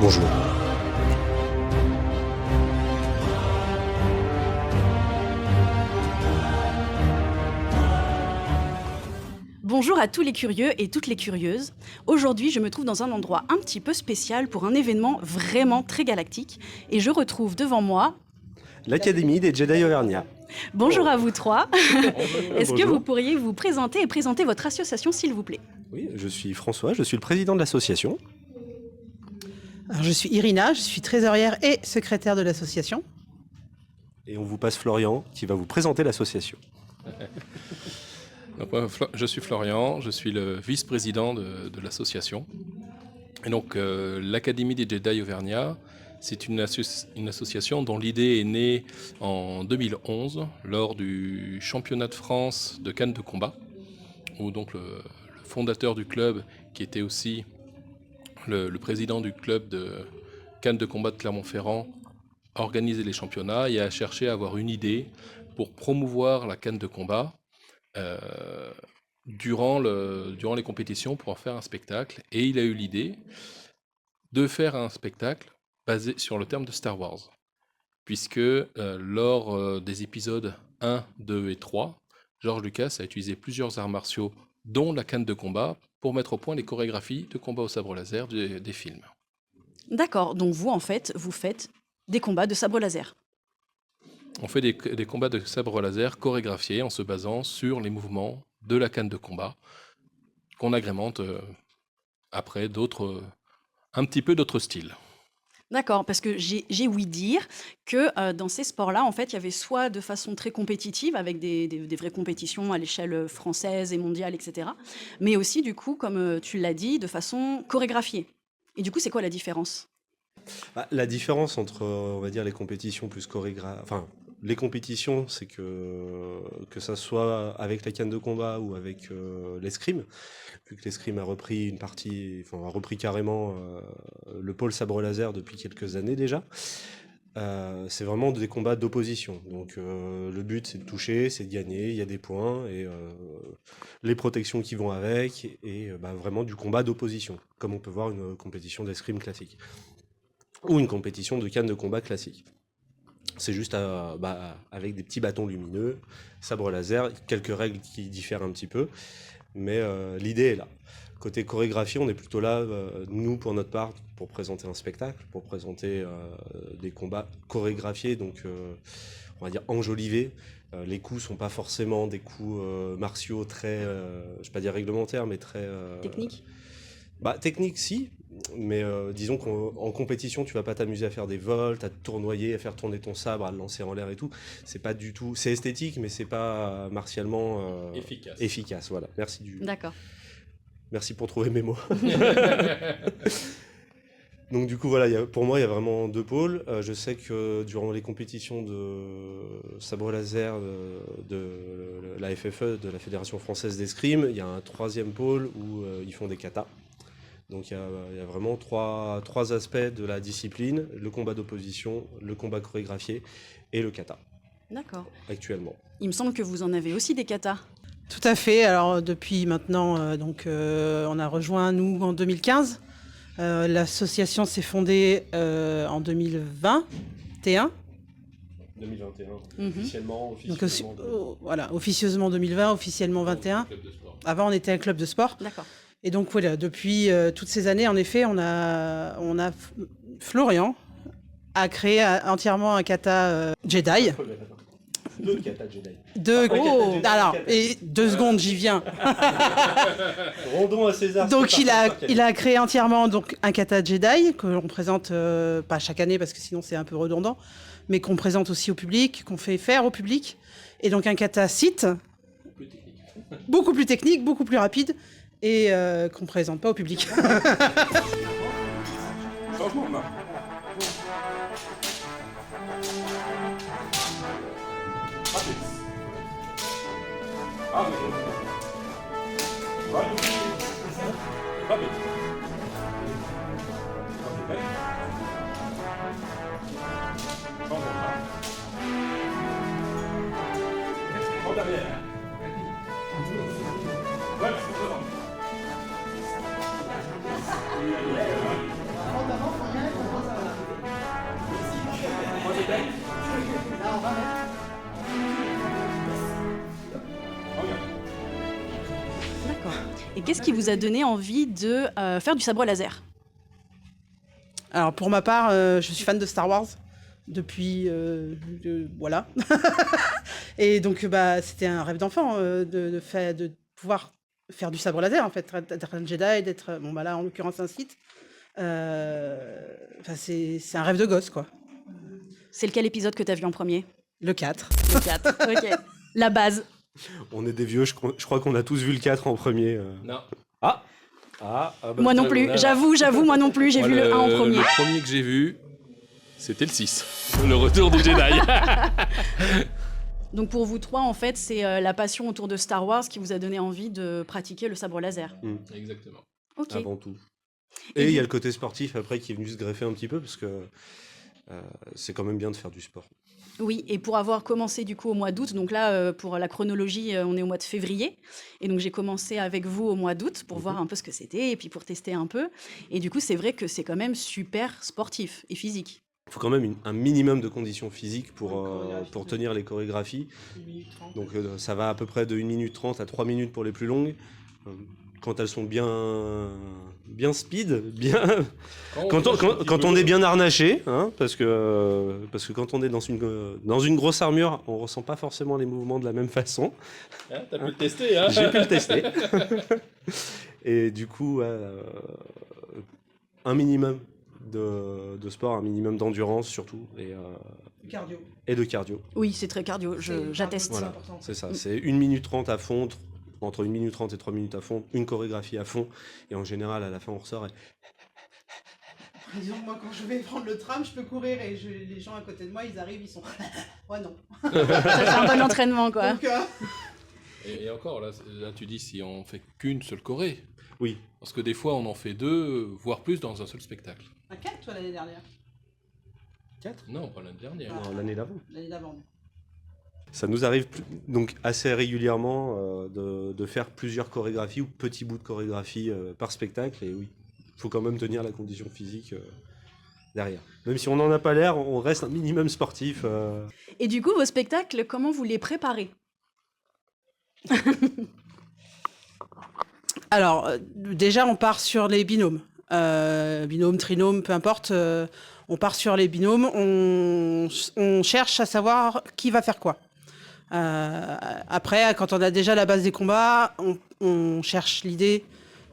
Bonjour. Bonjour à tous les curieux et toutes les curieuses. Aujourd'hui, je me trouve dans un endroit un petit peu spécial pour un événement vraiment très galactique et je retrouve devant moi... L'Académie des Jedi Auvergnat. Bonjour à vous trois. Est-ce que Bonjour. vous pourriez vous présenter et présenter votre association, s'il vous plaît? Oui, je suis François, je suis le président de l'association. Alors, je suis Irina, je suis trésorière et secrétaire de l'association. Et on vous passe Florian qui va vous présenter l'association. Donc, moi, je suis Florian, je suis le vice-président de l'association. Et donc, l'Académie des Jedi Auvergnat, c'est une association dont l'idée est née en 2011 lors du championnat de France de canne de combat, où donc le fondateur du club, qui était aussi le président du club de canne de combat de Clermont-Ferrand, a organisé les championnats et a cherché à avoir une idée pour promouvoir la canne de combat durant les compétitions pour en faire un spectacle. Et il a eu l'idée de faire un spectacle basé sur le terme de Star Wars. Puisque lors des épisodes 1, 2 et 3, George Lucas a utilisé plusieurs arts martiaux, dont la canne de combat, pour mettre au point les chorégraphies de combat au sabre laser des films. D'accord, donc vous, en fait, vous faites des combats de sabre laser. On fait des combats de sabre laser chorégraphiés en se basant sur les mouvements de la canne de combat, qu'on agrémente après un petit peu d'autres styles. D'accord, parce que j'ai ouï dire que dans ces sports-là, en fait, il y avait soit de façon très compétitive, avec des vraies compétitions à l'échelle française et mondiale, etc., mais aussi, du coup, comme tu l'as dit, de façon chorégraphiée. Et du coup, c'est quoi la différence? La différence entre, on va dire, les compétitions plus chorégraphiques... Enfin, les compétitions, c'est que ça soit avec la canne de combat ou avec l'escrime, vu que l'escrime a repris une partie, enfin, a repris carrément le pôle sabre laser depuis quelques années déjà. C'est vraiment des combats d'opposition. Donc le but, c'est de toucher, c'est de gagner, il y a des points et les protections qui vont avec et vraiment du combat d'opposition, comme on peut voir une compétition d'escrime classique ou une compétition de canne de combat classique. C'est juste avec des petits bâtons lumineux, sabre laser, quelques règles qui diffèrent un petit peu, mais l'idée est là. Côté chorégraphie, on est plutôt là, nous pour notre part, pour présenter un spectacle, pour présenter des combats chorégraphiés, donc on va dire enjolivés. Les coups sont pas forcément des coups martiaux très, je vais pas dire réglementaires, mais très... Technique? Technique, si, mais disons qu'en compétition, tu vas pas t'amuser à faire des volts, à te tournoyer, à faire tourner ton sabre, à le lancer en l'air et tout. C'est pas du tout... C'est esthétique, mais c'est pas martialement efficace. Voilà, merci D'accord. Merci pour trouver mes mots. Donc du coup, voilà, pour moi, il y a vraiment deux pôles. Je sais que durant les compétitions de sabre laser de la FFE, de la Fédération Française d'Escrime, il y a un troisième pôle où ils font des katas. Donc il y a vraiment trois aspects de la discipline, le combat d'opposition, le combat chorégraphié et le kata. D'accord. Actuellement. Il me semble que vous en avez aussi des katas. Tout à fait. Alors depuis maintenant, on a rejoint nous en 2015. L'association s'est fondée en 2021. 2021, officiellement Donc, voilà, officieusement 2020, officiellement 21. Avant, on était un club de sport. D'accord. Et donc voilà, depuis toutes ces années, en effet, on a Florian a créé entièrement un kata Jedi. Deux katas Jedi. Alors, et 2 secondes, j'y viens. Rendons à César. Donc il a créé entièrement donc un kata Jedi que l'on présente pas chaque année parce que sinon c'est un peu redondant, mais qu'on présente aussi au public, qu'on fait faire au public. Et donc un kata Sith, beaucoup plus technique, beaucoup plus rapide et qu'on présente pas au public. Changement de main. Et qu'est-ce qui vous a donné envie de faire du sabre laser? Alors pour ma part, je suis fan de Star Wars depuis voilà. Et donc c'était un rêve d'enfant de pouvoir faire du sabre laser en fait, d'être un Jedi, d'être là en l'occurrence un Sith. C'est un rêve de gosse quoi. C'est lequel épisode que tu as vu en premier? Le 4. Le 4, ok. La base. On est des vieux, je crois qu'on a tous vu le 4 en premier. Non. Moi non plus, j'avoue, moi non plus, j'ai vu le 1 en premier. Le premier que j'ai vu, c'était le 6, le retour du Jedi. Donc pour vous trois, en fait, c'est la passion autour de Star Wars qui vous a donné envie de pratiquer le sabre laser. Exactement. Ok. Avant tout. Et il y a le côté sportif après qui est venu se greffer un petit peu parce que c'est quand même bien de faire du sport. Oui, et pour avoir commencé du coup au mois d'août, donc là pour la chronologie, on est au mois de février, et donc j'ai commencé avec vous au mois d'août pour voir un peu ce que c'était et puis pour tester un peu. Et du coup, c'est vrai que c'est quand même super sportif et physique. Il faut quand même un minimum de conditions physiques pour tenir les chorégraphies. 1 minute 30. Donc ça va à peu près de 1 minute 30 à 3 minutes pour les plus longues. Quand elles sont bien speed, quand on est bien harnaché, hein, parce que quand on est dans une grosse armure, on ressent pas forcément les mouvements de la même façon. Hein, t'as pu le tester, hein? J'ai pu le tester. Et du coup, un minimum de sport, un minimum d'endurance surtout, Cardio. et de cardio. Oui, c'est très cardio, j'atteste. Voilà, c'est ça. C'est 1 minute 30 à fond, entre 1 minute 30 et 3 minutes à fond, une chorégraphie à fond, et en général, à la fin, on ressort et... Disons que moi, quand je vais prendre le tram, je peux courir et les gens à côté de moi, ils arrivent, ils sont... Ouais, non. Ça fait un bon entraînement, quoi. Donc, Et encore, là, tu dis si on fait qu'une seule choré. Oui. Parce que des fois, on en fait 2, voire plus dans un seul spectacle. un 4, toi, l'année dernière? 4 Non, pas l'année dernière. l'année d'avant. L'année d'avant. Ça nous arrive donc assez régulièrement de faire plusieurs chorégraphies ou petits bouts de chorégraphie par spectacle. Et oui, il faut quand même tenir la condition physique derrière. Même si on n'en a pas l'air, on reste un minimum sportif. Et du coup, vos spectacles, comment vous les préparez? Alors, déjà, on part sur les binômes. Binôme, trinôme, peu importe. On part sur les binômes. On cherche à savoir qui va faire quoi. Après, quand on a déjà la base des combats, on cherche l'idée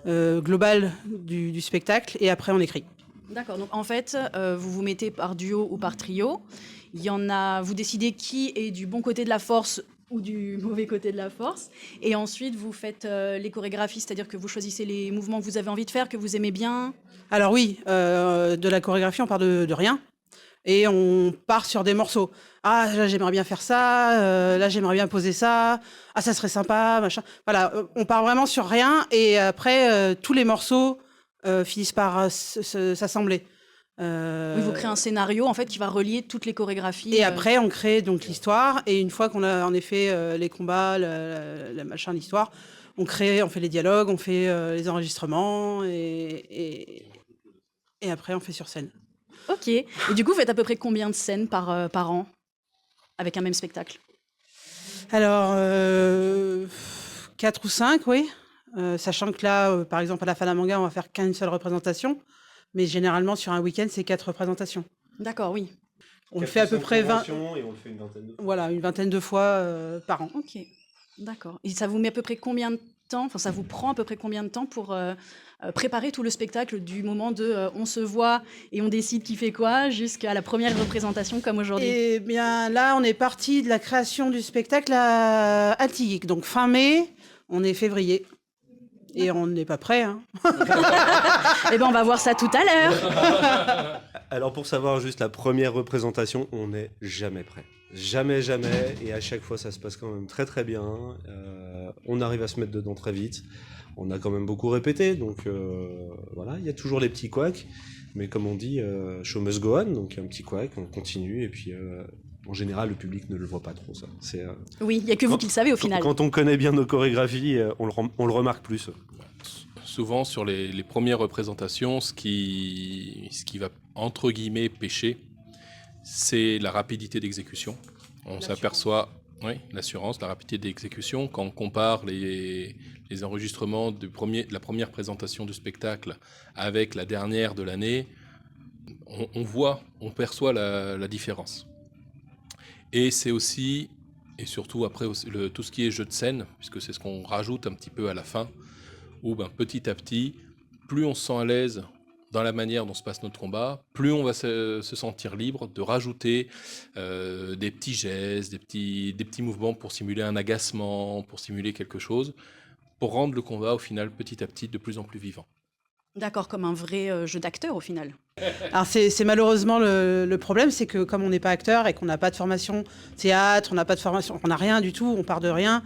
globale du spectacle et après on écrit. D'accord, donc en fait, vous vous mettez par duo ou par trio. Il y en a, vous décidez qui est du bon côté de la force ou du mauvais côté de la force. Et ensuite, vous faites les chorégraphies, c'est-à-dire que vous choisissez les mouvements que vous avez envie de faire, que vous aimez bien. Alors oui, de la chorégraphie, on part de rien. Et on part sur des morceaux. Ah, là, j'aimerais bien faire ça. Là, j'aimerais bien poser ça. Ah, ça serait sympa, machin. Voilà, on part vraiment sur rien. Et après, tous les morceaux finissent par s'assembler. Oui, vous créez un scénario en fait qui va relier toutes les chorégraphies. Et après, on crée donc l'histoire. Et une fois qu'on a en effet les combats, le machin, l'histoire, on fait les dialogues, on fait les enregistrements. Et après, on fait sur scène. Ok. Et du coup, vous faites à peu près combien de scènes par an avec un même spectacle? Alors, 4 ou 5, oui. Sachant que là, par exemple, à la Falamanga, on va faire qu'une seule représentation. Mais généralement, sur un week-end, c'est 4 représentations. D'accord, oui. On le fait à peu près 20... Et on le fait une vingtaine de fois. Voilà, une vingtaine de fois par an. Ok, d'accord. Et ça vous met à peu près combien de temps, enfin ça vous prend à peu près combien de temps pour préparer tout le spectacle du moment de on se voit et on décide qui fait quoi jusqu'à la première représentation comme aujourd'hui? Eh bien, là, on est parti de la création du spectacle à Attic. Donc, fin mai, on est février. Et on n'est pas prêt, hein. Eh ben, on va voir ça tout à l'heure. Alors pour savoir juste la première représentation, on n'est jamais prêt. Jamais, jamais. Et à chaque fois, ça se passe quand même très très bien. On arrive à se mettre dedans très vite. On a quand même beaucoup répété, donc voilà, il y a toujours les petits couacs. Mais comme on dit, show must go on, donc un petit couac, on continue. Et puis en général, le public ne le voit pas trop, ça. Oui, il n'y a que vous qui le savez au final. Quand on connaît bien nos chorégraphies, on le remarque plus. Souvent, sur les premières représentations, ce qui va, entre guillemets, pêcher, c'est la rapidité d'exécution. On s'aperçoit Oui, l'assurance, la rapidité d'exécution. Quand on compare les enregistrements de la première présentation du spectacle avec la dernière de l'année, on perçoit la différence. Et c'est aussi, et surtout après, tout ce qui est jeu de scène, puisque c'est ce qu'on rajoute un petit peu à la fin, où petit à petit, plus on se sent à l'aise dans la manière dont se passe notre combat, plus on va se sentir libre de rajouter des petits gestes, des petits mouvements pour simuler un agacement, pour simuler quelque chose, pour rendre le combat au final petit à petit de plus en plus vivant. D'accord, comme un vrai jeu d'acteur au final. Alors c'est malheureusement le problème, c'est que comme on n'est pas acteur et qu'on n'a pas de formation théâtre, on n'a pas de formation, on n'a rien du tout, on part de rien,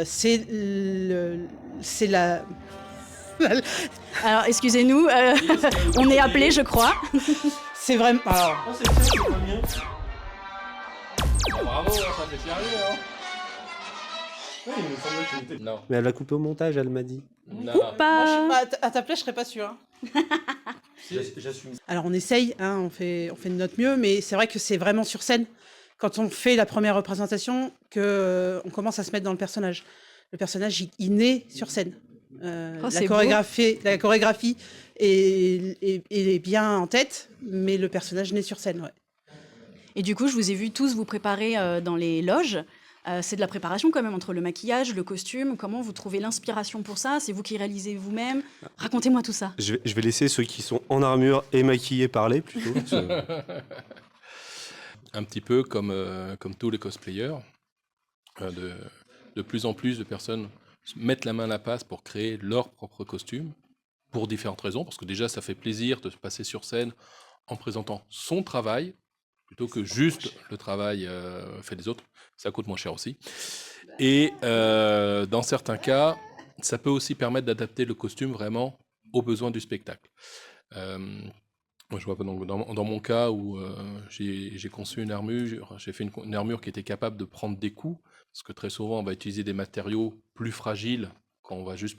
c'est la... Alors excusez-nous, on est appelé, je crois. C'est vraiment... Alors, Bravo, ça fait sérieux, hein. Non. Mais elle l'a coupé au montage, elle m'a dit. Non. moi, Pas... à ta place, je serais pas sûre. J'assume. Alors on essaye, hein, on fait de notre mieux, mais c'est vrai que c'est vraiment sur scène, quand on fait la première représentation, que on commence à se mettre dans le personnage. Le personnage, il naît sur scène. c'est La chorégraphie est bien en tête, mais le personnage naît sur scène. Ouais. Et du coup, je vous ai vu tous vous préparer dans les loges. C'est de la préparation quand même entre le maquillage, le costume. Comment vous trouvez l'inspiration pour ça? C'est vous qui réalisez vous-même? Racontez-moi tout ça. Je vais laisser ceux qui sont en armure et maquillés parler plutôt. Un petit peu comme tous les cosplayers, de plus en plus de personnes mettent la main à la pâte pour créer leur propre costume, pour différentes raisons, parce que déjà ça fait plaisir de se passer sur scène en présentant son travail, plutôt que juste le travail fait des autres. Ça coûte moins cher aussi. Et dans certains cas, ça peut aussi permettre d'adapter le costume vraiment aux besoins du spectacle. Moi, je vois dans mon cas où j'ai conçu une armure, j'ai fait une armure qui était capable de prendre des coups, parce que très souvent, on va utiliser des matériaux plus fragiles quand on va juste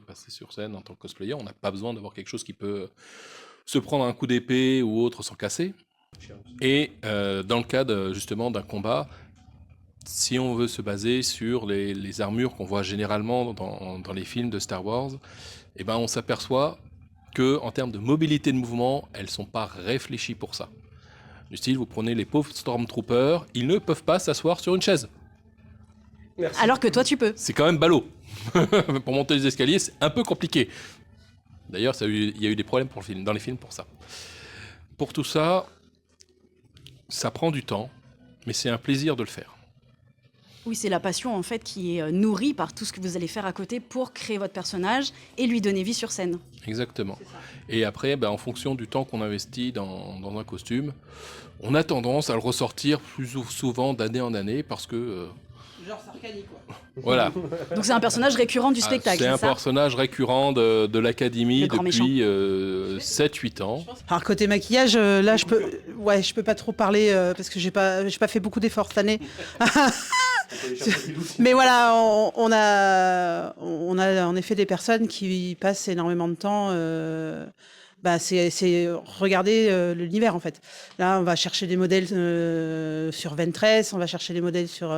passer sur scène en tant que cosplayer. On n'a pas besoin d'avoir quelque chose qui peut se prendre un coup d'épée ou autre sans casser. Et dans le cas justement d'un combat, si on veut se baser sur les armures qu'on voit généralement dans les films de Star Wars, eh ben on s'aperçoit que en termes de mobilité de mouvement, elles sont pas réfléchies pour ça. Du style, vous prenez les pauvres Stormtroopers, ils ne peuvent pas s'asseoir sur une chaise. Merci. Alors que toi, tu peux. C'est quand même ballot. Pour monter les escaliers, c'est un peu compliqué. D'ailleurs, il y a eu des problèmes dans les films pour ça. Pour tout ça, ça prend du temps, mais c'est un plaisir de le faire. Oui, c'est la passion en fait qui est nourrie par tout ce que vous allez faire à côté pour créer votre personnage et lui donner vie sur scène. Exactement. Et après, en fonction du temps qu'on investit dans un costume, on a tendance à le ressortir plus souvent d'année en année parce que... Genre Sarkany, quoi. Voilà. Donc c'est un personnage récurrent du spectacle, c'est un ça personnage récurrent de l'Académie Le grand depuis 7-8 ans. Alors côté maquillage, là je peux pas trop parler parce que j'ai pas fait beaucoup d'efforts cette année. Mais voilà, on a en effet des personnes qui passent énormément de temps. C'est regarder l'univers en fait. Là, on va chercher des modèles sur Ventress, on va chercher des modèles sur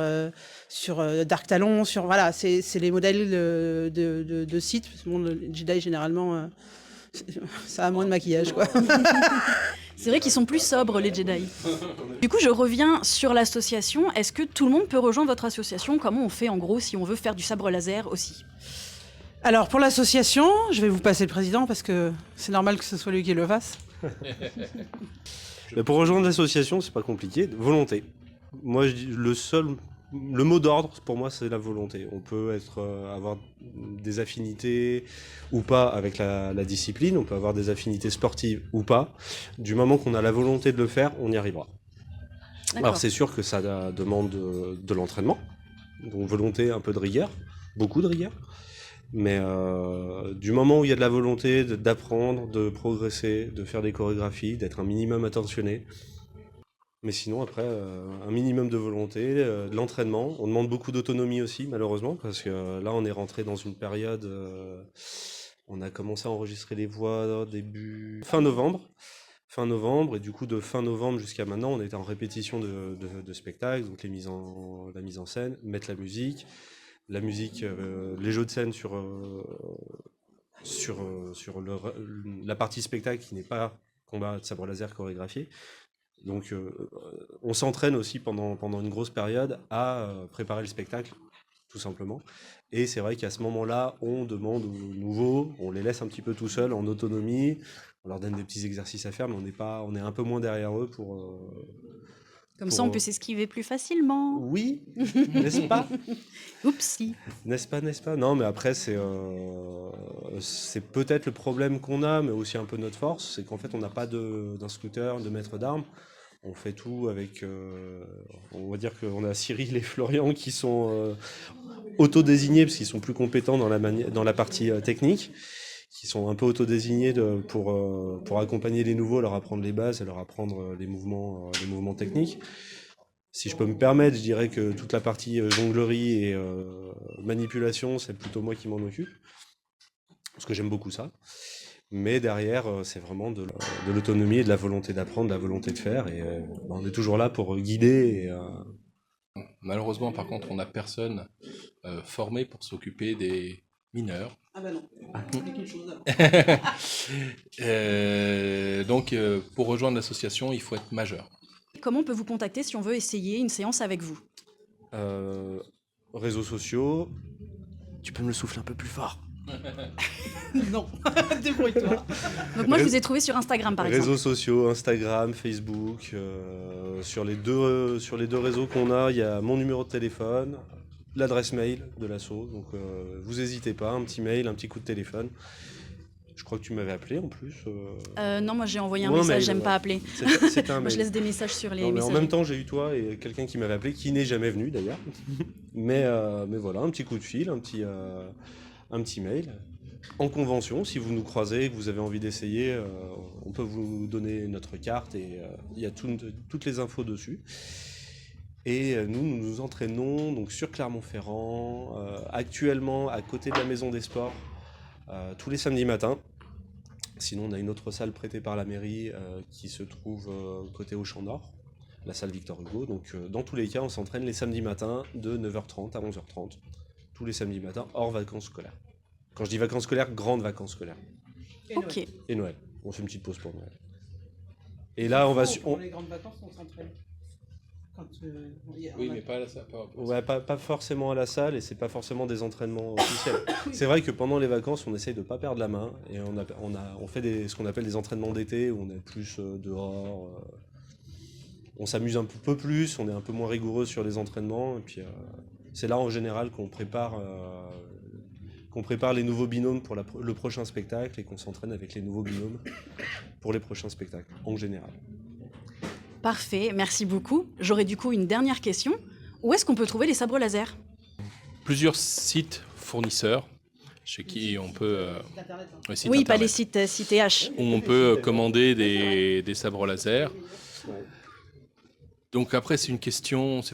Dark Talon, voilà, c'est les modèles de sites. Parce que bon, le Jedi généralement, ça a moins de maquillage, quoi. C'est vrai qu'ils sont plus sobres, les Jedi. Du coup, je reviens sur l'association. Est-ce que tout le monde peut rejoindre votre association? Comment on fait en gros si on veut faire du sabre laser aussi? Alors pour l'association, je vais vous passer le président parce que c'est normal que ce soit lui qui le fasse. Mais pour rejoindre l'association, c'est pas compliqué. Volonté. Moi, le mot d'ordre pour moi, c'est la volonté. On peut avoir des affinités ou pas avec la discipline. On peut avoir des affinités sportives ou pas. Du moment qu'on a la volonté de le faire, on y arrivera. D'accord. Alors c'est sûr que ça demande de l'entraînement. Donc volonté, un peu de rigueur, beaucoup de rigueur. Mais du moment où il y a de la volonté d'apprendre, de progresser, de faire des chorégraphies, d'être un minimum attentionné. Mais sinon, après, un minimum de volonté, de l'entraînement. On demande beaucoup d'autonomie aussi, malheureusement, parce que là, on est rentré dans une période... on a commencé à enregistrer les voix fin novembre. fin novembre, et du coup de fin novembre jusqu'à maintenant, on était en répétition de spectacles, donc la mise en scène, mettre la musique, les jeux de scène sur la partie spectacle qui n'est pas combat de sabre laser chorégraphié. Donc on s'entraîne aussi pendant une grosse période à préparer le spectacle, tout simplement. Et c'est vrai qu'à ce moment-là, on demande aux nouveaux, on les laisse un petit peu tout seuls, en autonomie, on leur donne des petits exercices à faire, mais on est un peu moins derrière eux Comme ça, on peut pour... s'esquiver plus facilement. Oui, n'est-ce pas? Oupsie. N'est-ce pas? Non, mais après, c'est peut-être le problème qu'on a, mais aussi un peu notre force, c'est qu'en fait, on n'a pas d'instructeur, de maître d'armes. On fait tout avec, on va dire qu'on a Cyril et Florian qui sont autodésignés parce qu'ils sont plus compétents dans la partie technique, qui sont un peu autodésignés pour accompagner les nouveaux, leur apprendre les bases et leur apprendre les mouvements techniques. Si je peux me permettre, je dirais que toute la partie jonglerie et manipulation, c'est plutôt moi qui m'en occupe, parce que j'aime beaucoup ça. Mais derrière, c'est vraiment de l'autonomie et de la volonté d'apprendre, de la volonté de faire. Et on est toujours là pour guider. Malheureusement, par contre, on n'a personne formé pour s'occuper des mineurs. Ah bah non, c'est quelque chose Donc, pour rejoindre l'association, il faut être majeur. Comment on peut vous contacter si on veut essayer une séance avec vous? Réseaux sociaux. Tu peux me le souffler un peu plus fort? Non, débrouille-toi. Donc moi, je vous ai trouvé sur Instagram, par exemple. Réseaux sociaux, Instagram, Facebook. Sur les deux réseaux qu'on a, il y a mon numéro de téléphone, l'adresse mail de l'asso. Donc vous n'hésitez pas, un petit mail, un petit coup de téléphone. Je crois que tu m'avais appelé en plus. Non, moi j'ai envoyé un Ou un message, mail, j'aime ouais. pas appeler. C'était un Moi je mail. laisse des messages sur les Non, mais en messages. même temps, j'ai eu toi et quelqu'un qui m'avait appelé, qui n'est jamais venu d'ailleurs. mais voilà, un petit coup de fil, un petit mail. En convention, si vous nous croisez et que vous avez envie d'essayer, on peut vous donner notre carte et il y a toutes les infos dessus. Et nous nous entraînons donc sur Clermont-Ferrand, actuellement à côté de la Maison des Sports, tous les samedis matins. Sinon, on a une autre salle prêtée par la mairie qui se trouve côté au Champ Nord, la salle Victor Hugo. Donc, dans tous les cas, on s'entraîne les samedis matins de 9h30 à 11h30. Tous les samedis matins, hors vacances scolaires. Quand je dis vacances scolaires, grandes vacances scolaires. Ok. Et Noël. On fait une petite pause pour Noël. Et là, on va... Pour les grandes vacances, on s'entraîne. Oui, mais pas à la salle. Ouais, pas forcément à la salle et c'est pas forcément des entraînements officiels. C'est vrai que pendant les vacances, on essaye de pas perdre la main et on fait ce qu'on appelle des entraînements d'été où on est plus dehors. On s'amuse un peu plus, on est un peu moins rigoureux sur les entraînements et puis c'est là en général qu'on prépare les nouveaux binômes pour le prochain spectacle et qu'on s'entraîne avec les nouveaux binômes pour les prochains spectacles en général. Parfait, merci beaucoup. J'aurais du coup une dernière question. Où est-ce qu'on peut trouver les sabres laser? Plusieurs sites fournisseurs chez qui on peut... sites Oui, pas internet, les sites TH. où on peut commander des sabres laser. Donc après, c'est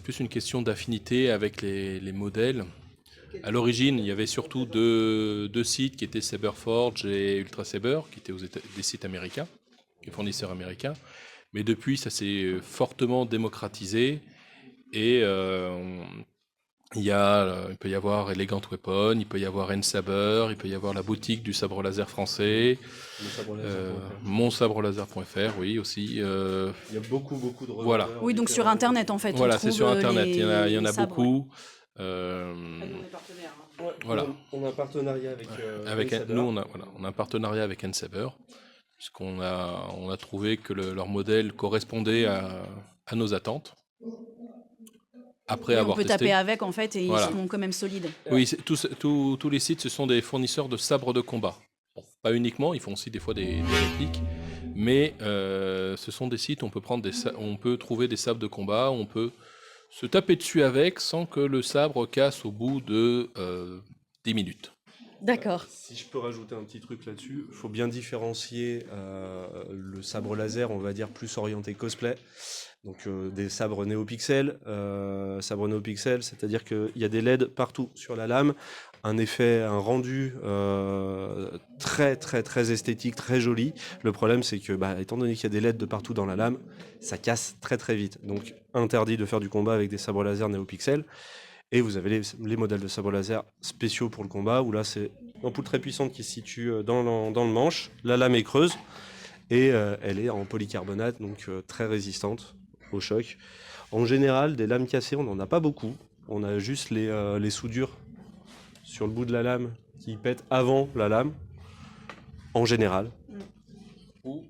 plus une question d'affinité avec les modèles. À l'origine, il y avait surtout deux sites qui étaient Saberforge et Ultra Saber, qui étaient des sites américains, des fournisseurs américains. Mais depuis, ça s'est fortement démocratisé et il peut y avoir Elegant Weapon, il peut y avoir N-Saber, il peut y avoir la boutique du sabre laser français, monsabrelaser.fr, oui, aussi. Il y a beaucoup de revendeurs. Voilà. Oui, donc sur Internet en fait. Voilà, on c'est trouve sur Internet, les il y en a sabres, ouais. beaucoup. Voilà. On a un partenariat avec N-Saber. Nous, on a un partenariat avec N-Saber, puisqu'on a trouvé que leur modèle correspondait à nos attentes. Après Oui, avoir on peut testé. taper avec en fait et Voilà. ils sont quand même solides. Oui, tous les sites, ce sont des fournisseurs de sabres de combat. Bon, pas uniquement, ils font aussi des fois des répliques, mais ce sont des sites où on peut trouver des sabres de combat, on peut se taper dessus avec sans que le sabre casse au bout de 10 minutes. D'accord. Si je peux rajouter un petit truc là-dessus, il faut bien différencier le sabre laser, on va dire plus orienté cosplay, donc des sabres néopixels. Sabres néopixels, c'est-à-dire qu'il y a des LED partout sur la lame, un rendu très très très esthétique, très joli. Le problème, c'est que, étant donné qu'il y a des LED de partout dans la lame, ça casse très très vite. Donc interdit de faire du combat avec des sabres laser néopixels. Et vous avez les modèles de sabre laser spéciaux pour le combat, où là c'est une ampoule très puissante qui se situe dans le manche, la lame est creuse, et elle est en polycarbonate, donc très résistante au choc. En général, des lames cassées, on n'en a pas beaucoup, on a juste les soudures sur le bout de la lame qui pètent avant la lame, en général. Ou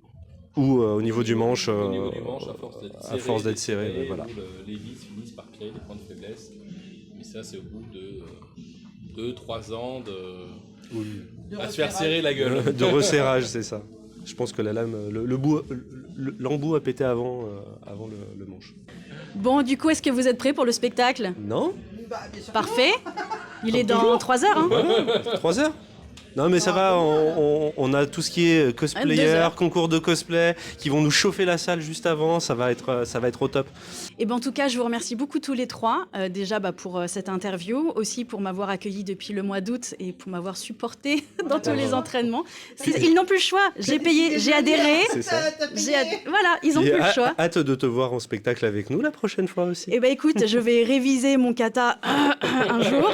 au niveau du manche, à force d'être serré, voilà. Les vis finissent par créer des points de faiblesse. Mais ça, c'est au bout de 2-3 ans à se faire serrer la gueule. De resserrage, c'est ça. Je pense que la lame, l'embout a pété avant le manche. Bon, du coup, est-ce que vous êtes prêts pour le spectacle? Non? Parfait. Il est dans 3 heures. Hein. Ouais, 3 heures? Non mais ça va, on a tout ce qui est 2 cosplayer, heures. concours de cosplay, qui vont nous chauffer la salle juste avant, ça va être au top. Et ben, en tout cas, je vous remercie beaucoup tous les trois, déjà pour cette interview, aussi pour m'avoir accueilli depuis le mois d'août et pour m'avoir supporté dans tous les entraînements. Ils n'ont plus le choix, j'ai payé, j'ai adhéré. C'est ça. Voilà, ils n'ont Et plus le choix. hâte de te voir en spectacle avec nous la prochaine fois aussi. Et ben écoute, je vais réviser mon kata un jour.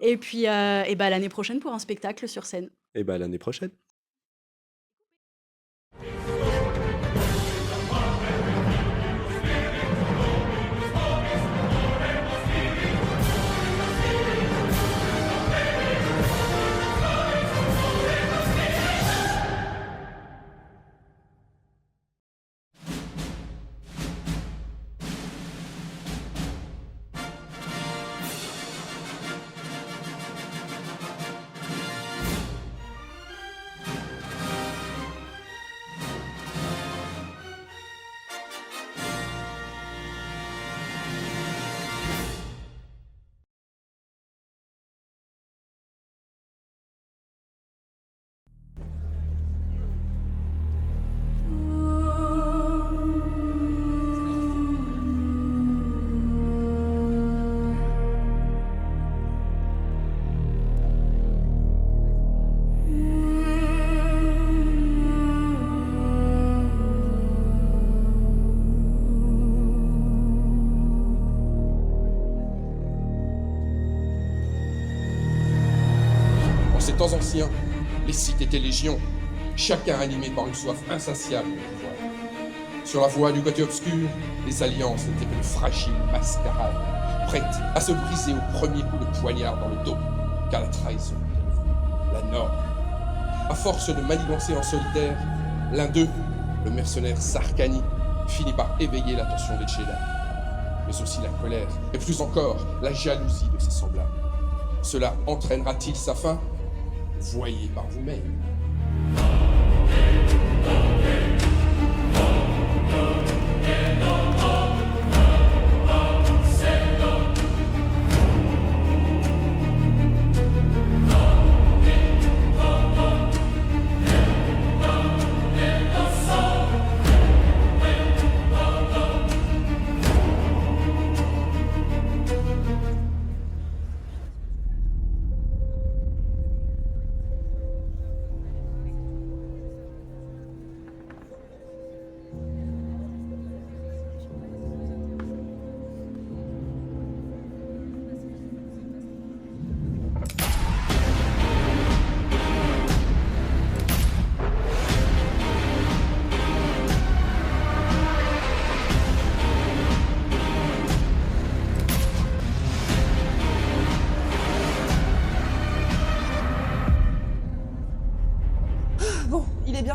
Et puis l'année prochaine pour un spectacle sur scène. Et l'année prochaine. Temps anciens, les Sith étaient légions, chacun animé par une soif insatiable de pouvoir. Sur la voie du côté obscur, les alliances n'étaient que de fragiles mascarades, prêtes à se briser au premier coup de poignard dans le dos, car la trahison était devenue la norme. À force de manigancer en solitaire, l'un d'eux, le mercenaire Sarkani, finit par éveiller l'attention des Jedi, mais aussi la colère, et plus encore, la jalousie de ses semblables. Cela entraînera-t-il sa fin ? Voyez par vous-même.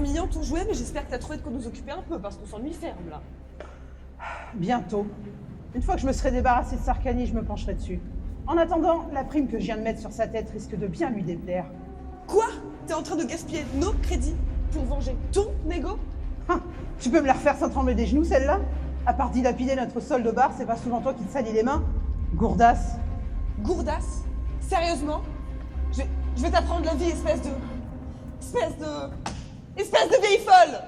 Mignon ton jouet, mais j'espère que t'as trouvé de quoi nous occuper un peu, parce qu'on s'ennuie ferme, là. Bientôt. Une fois que je me serai débarrassé de Sarkani, je me pencherai dessus. En attendant, la prime que je viens de mettre sur sa tête risque de bien lui déplaire. Quoi? T'es en train de gaspiller nos crédits pour venger ton égo? Tu peux me la refaire sans trembler des genoux, celle-là? À part dilapider notre solde bar, c'est pas souvent toi qui te salis les mains? Gourdasse. Gourdasse? Sérieusement? Je vais t'apprendre la vie, espèce de vieille folle.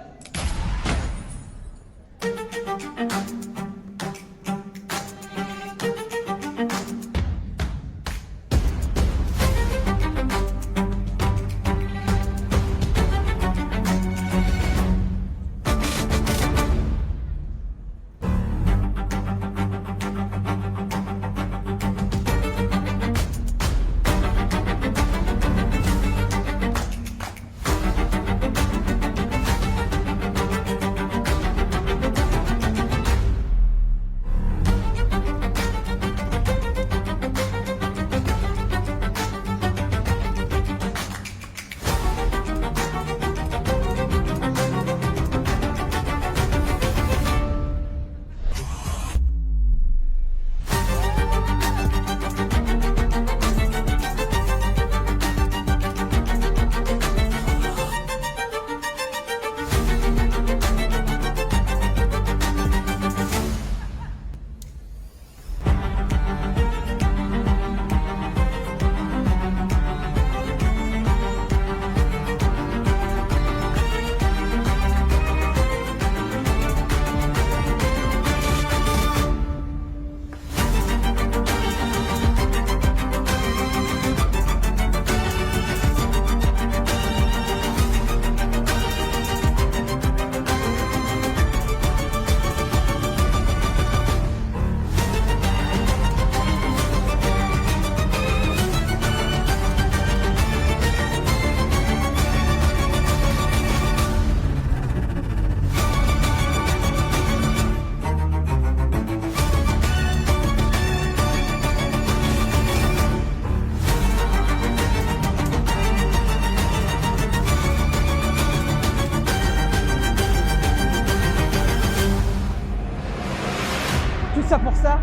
Tout ça pour ça.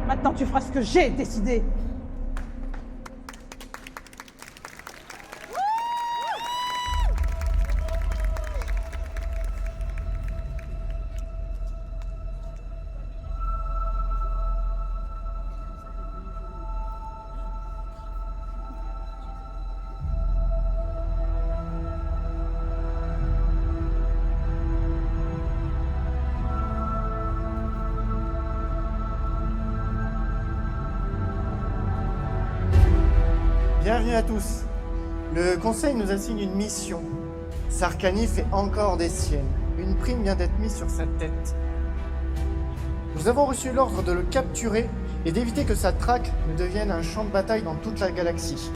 Maintenant, tu feras ce que j'ai décidé. Bienvenue à tous. Le conseil nous assigne une mission. Sarkany fait encore des siennes. Une prime vient d'être mise sur sa tête. Nous avons reçu l'ordre de le capturer et d'éviter que sa traque ne devienne un champ de bataille dans toute la galaxie.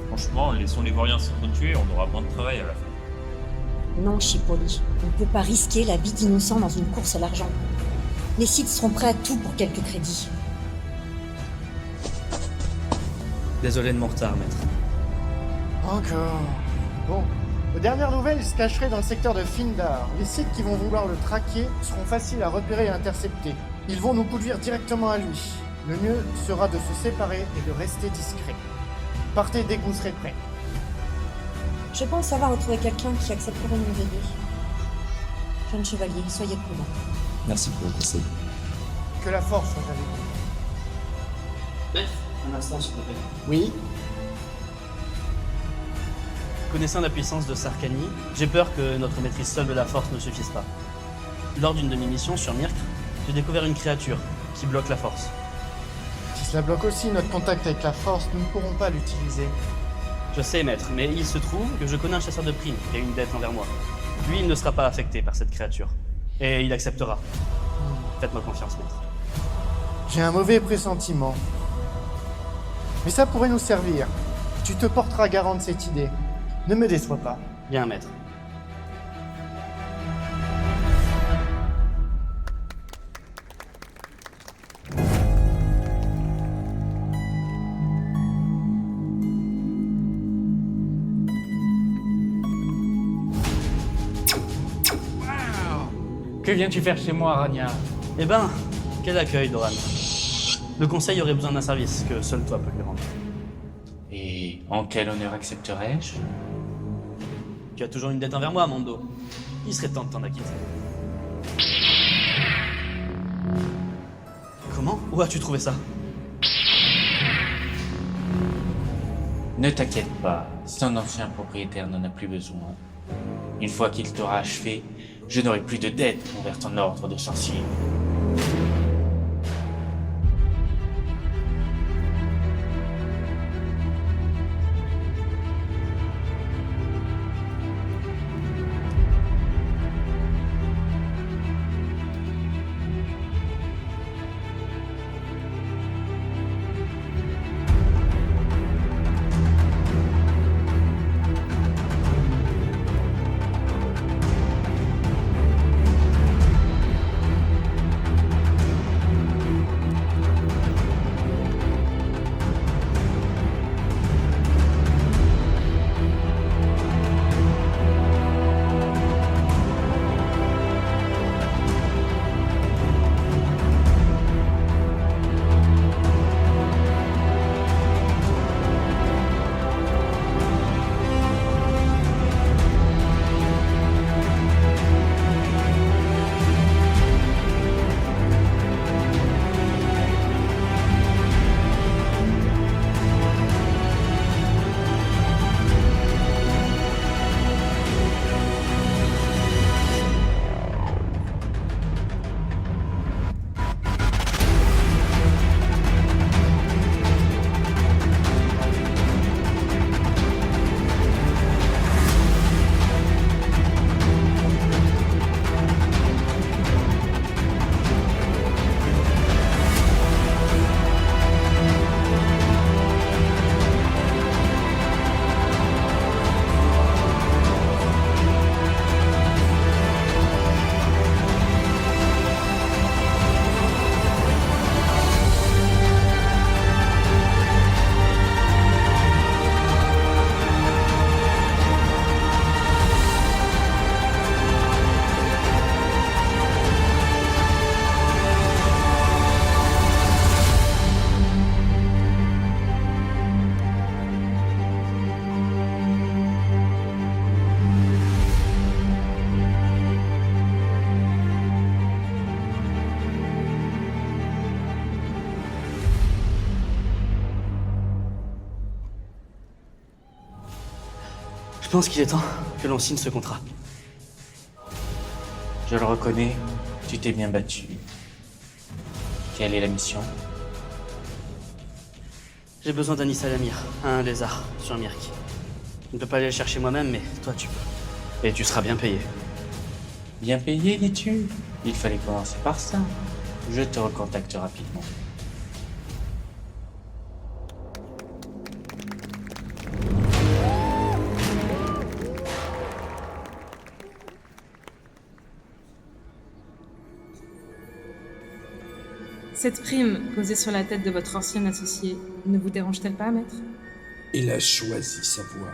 Franchement, laissons les Vauriens s'entretuer, on aura moins de travail à la fin. Non, Chipoli, on ne peut pas risquer la vie d'innocents dans une course à l'argent. Les Sith seront prêts à tout pour quelques crédits. Désolé de mon retard, maître. Encore. Bon. Aux dernières nouvelles, il se cacherait dans le secteur de Findar. Les Sith qui vont vouloir le traquer seront faciles à repérer et intercepter. Ils vont nous conduire directement à lui. Le mieux sera de se séparer et de rester discret. Partez dès que vous serez prêts. Je pense avoir retrouvé quelqu'un qui accepterait de nous aider. Jeune chevalier, soyez prudent. Merci pour le conseil. Que la force soit avec vous. Maître, un instant s'il te plaît. Oui. Connaissant la puissance de Sarkany, j'ai peur que notre maîtrise seule de la force ne suffise pas. Lors d'une de mes missions sur Myrkr, j'ai découvert une créature qui bloque la force. Si cela bloque aussi notre contact avec la force, nous ne pourrons pas l'utiliser. Je sais, maître, mais il se trouve que je connais un chasseur de primes qui a une dette envers moi. Lui, il ne sera pas affecté par cette créature. Et il acceptera. Faites-moi confiance, maître. J'ai un mauvais pressentiment. Mais ça pourrait nous servir. Tu te porteras garant de cette idée. Ne me déçois pas. Bien, maître. Que viens-tu faire chez moi, Rania? Eh ben, quel accueil, Doran. Le conseil aurait besoin d'un service que seul toi peux lui rendre. Et en quel honneur accepterais-je? Tu as toujours une dette envers moi, Mando. Il serait temps de t'en acquitter. Comment? Où as-tu trouvé ça? Ne t'inquiète pas, son ancien propriétaire n'en a plus besoin. Une fois qu'il t'aura achevé, je n'aurai plus de dette envers ton ordre de sorcier. Je pense qu'il est temps que l'on signe ce contrat. Je le reconnais, tu t'es bien battu. Quelle est la mission? J'ai besoin d'Anissa Lamir, un lézard, sur Mirk. Je ne peux pas aller le chercher moi-même, mais toi tu peux. Et tu seras bien payé. Bien payé, dis-tu? Il fallait commencer par ça. Je te recontacte rapidement. Cette prime posée sur la tête de votre ancien associé ne vous dérange-t-elle pas, maître? Il a choisi sa voie.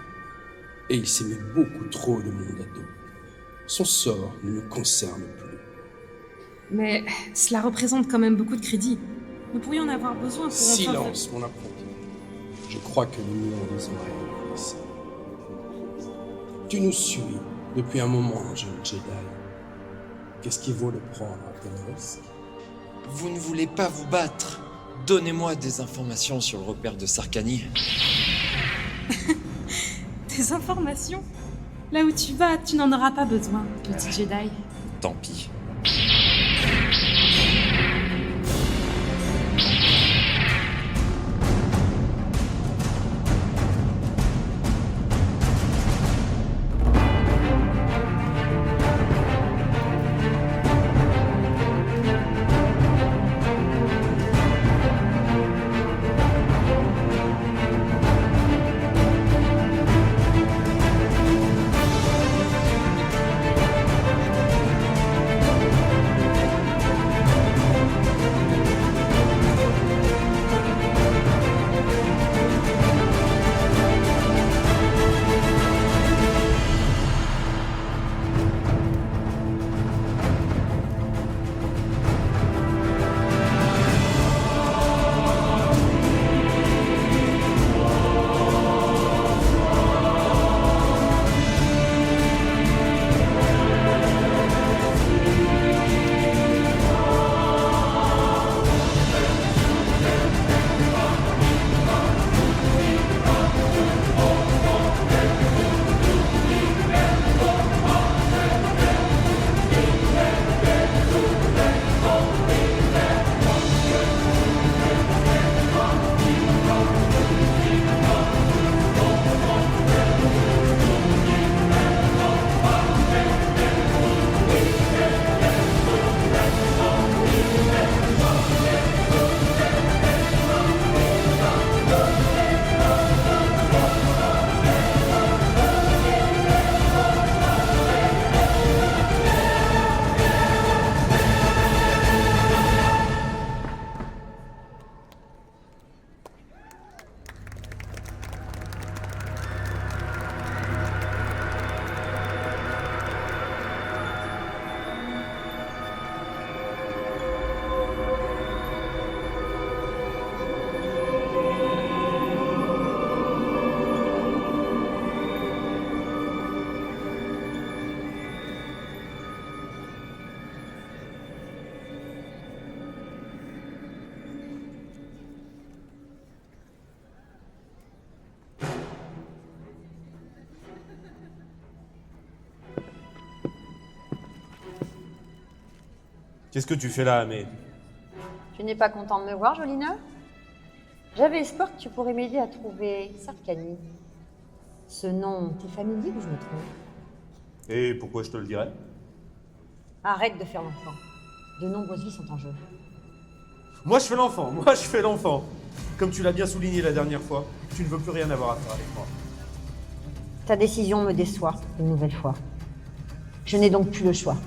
Et il s'est mis beaucoup trop de monde à dos. Son sort ne me concerne plus. Mais cela représente quand même beaucoup de crédit. Nous pourrions en avoir besoin pour... Silence, mon apprenti. Je crois que nous avons des oreilles ici. Tu nous suis depuis un moment, jeune Jedi. Qu'est-ce qui vaut le prendre à tel risque? Vous ne voulez pas vous battre? Donnez-moi des informations sur le repère de Sarkany. Des informations? Là où tu vas, tu n'en auras pas besoin, petit Jedi. Tant pis. Qu'est-ce que tu fais là, mais... Tu n'es pas content de me voir, Jolina? J'avais espoir que tu pourrais m'aider à trouver Sarkany. Ce nom t'est familier ou je me trompe? Et pourquoi je te le dirais? Arrête de faire l'enfant. De nombreuses vies sont en jeu. Moi je fais l'enfant. Comme tu l'as bien souligné la dernière fois, tu ne veux plus rien avoir à faire avec moi. Ta décision me déçoit une nouvelle fois. Je n'ai donc plus le choix.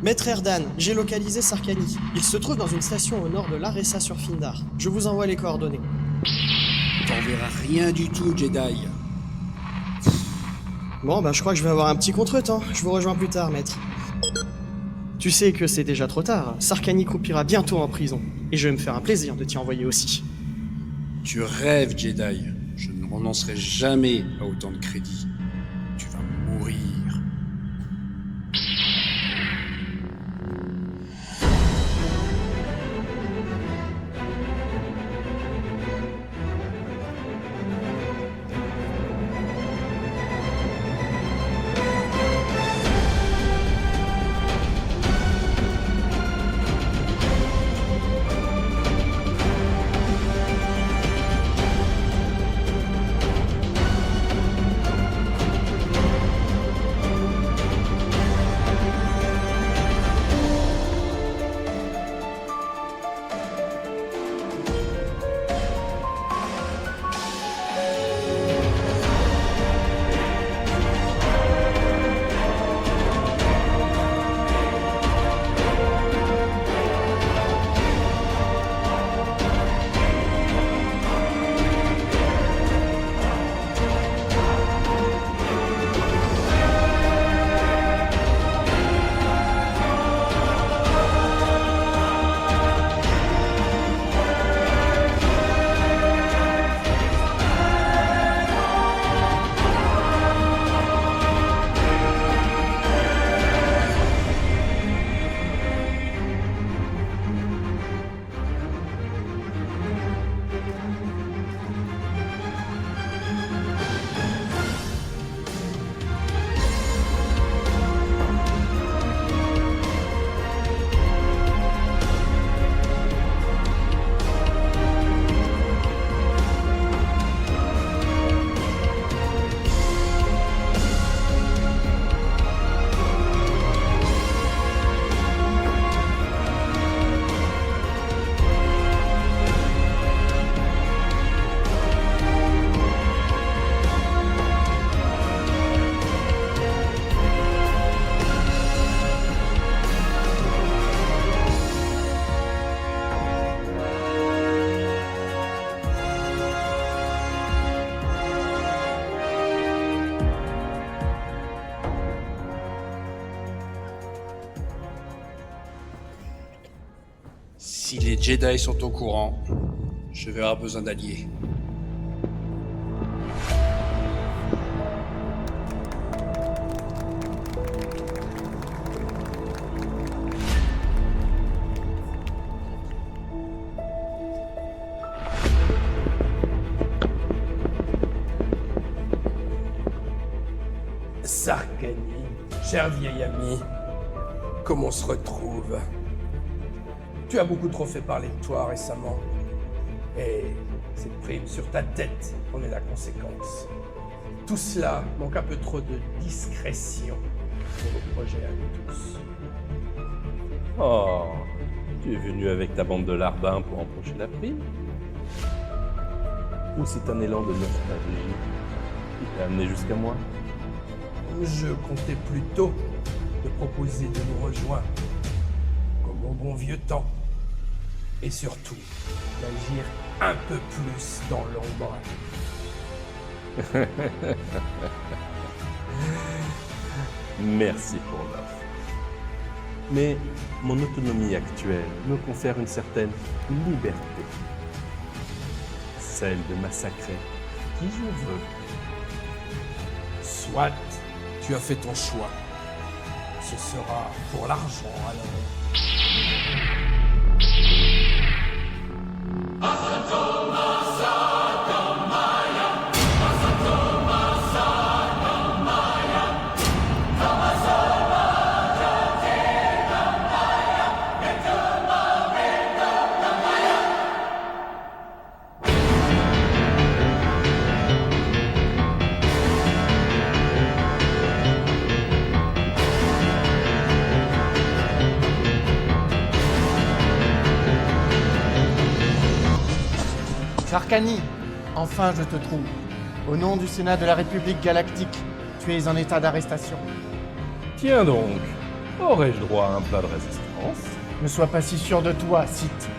Maître Erdan, j'ai localisé Sarkany. Il se trouve dans une station au nord de l'Aressa sur Findar. Je vous envoie les coordonnées. T'en verras rien du tout, Jedi. Bon, bah je crois que je vais avoir un petit contretemps. Je vous rejoins plus tard, maître. Tu sais que c'est déjà trop tard. Sarkany croupira bientôt en prison. Et je vais me faire un plaisir de t'y envoyer aussi. Tu rêves, Jedi. Je ne renoncerai jamais à autant de crédit. Tu vas mourir. Si les Jedi sont au courant, je vais avoir besoin d'alliés. Sarkani, cher vieil ami, comme on se retrouve. Tu as beaucoup trop fait parler de toi récemment. Et cette prime sur ta tête en est la conséquence. Tout cela manque un peu trop de discrétion pour nos projets à nous tous. Oh, tu es venu avec ta bande de larbins pour empocher la prime? Ou c'est un élan de nostalgie qui t'a amené jusqu'à moi? Je comptais plutôt te proposer de nous rejoindre, comme au bon vieux temps. Et surtout, d'agir un peu plus dans l'ombre. Merci pour l'offre. Mais mon autonomie actuelle me confère une certaine liberté. Celle de massacrer qui je veux. Soit tu as fait ton choix. Ce sera pour l'argent alors. Sarkani, enfin je te trouve. Au nom du Sénat de la République Galactique, tu es en état d'arrestation. Tiens donc, aurais-je droit à un plat de résistance? Ne sois pas si sûr de toi, Sith.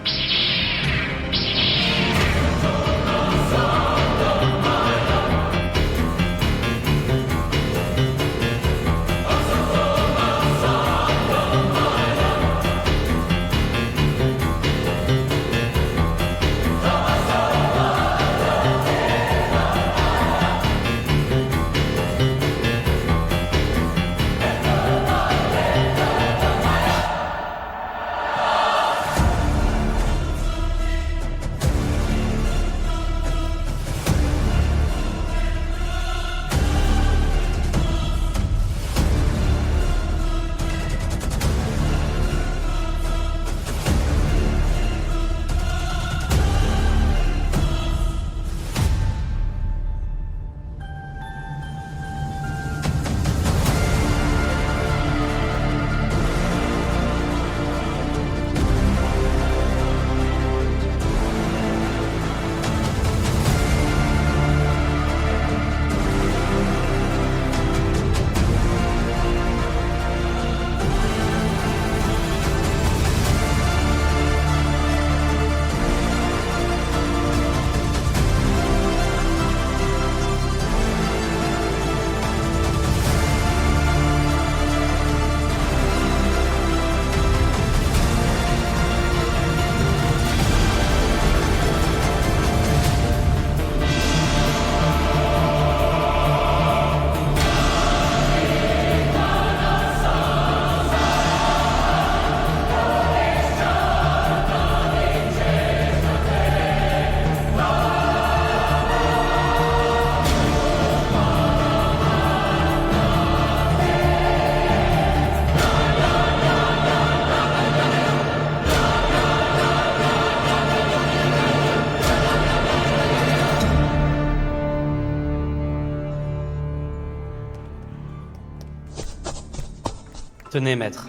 Tenez, maître.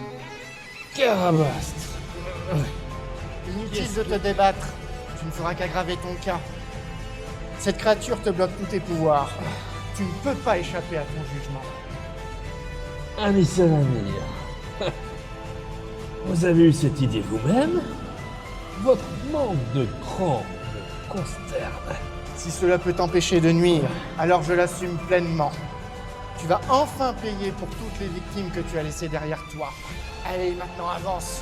Carabastre. Inutile de te débattre. Tu ne feras qu'aggraver ton cas. Cette créature te bloque tous tes pouvoirs. Tu ne peux pas échapper à ton jugement. Ami Salamir, vous avez eu cette idée vous-même? Votre manque de cran me consterne. Si cela peut t'empêcher de nuire, alors je l'assume pleinement. Tu vas enfin payer pour toutes les victimes que tu as laissées derrière toi. Allez, maintenant avance.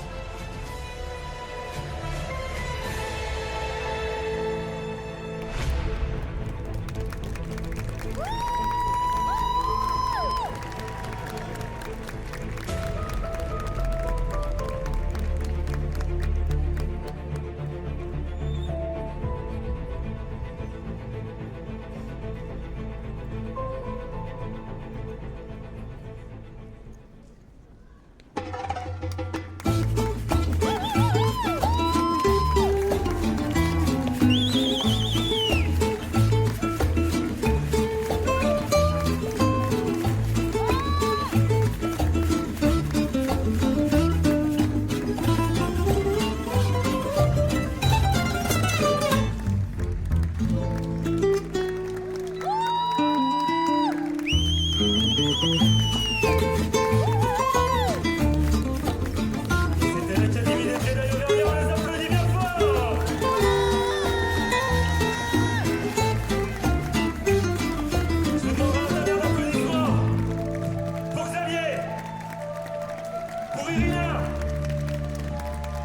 Pour Irina,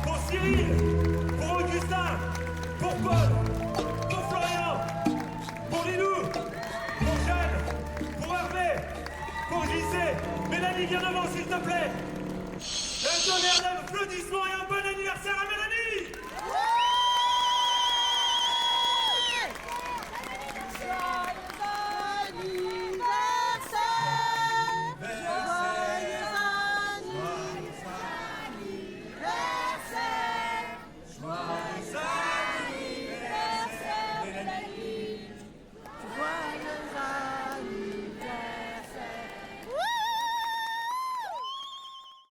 pour Cyril, pour Augustin, pour Paul, pour Florian, pour Lilou, pour Jeanne, pour Hervé, pour JC. Mélanie, viens devant, s'il te plaît.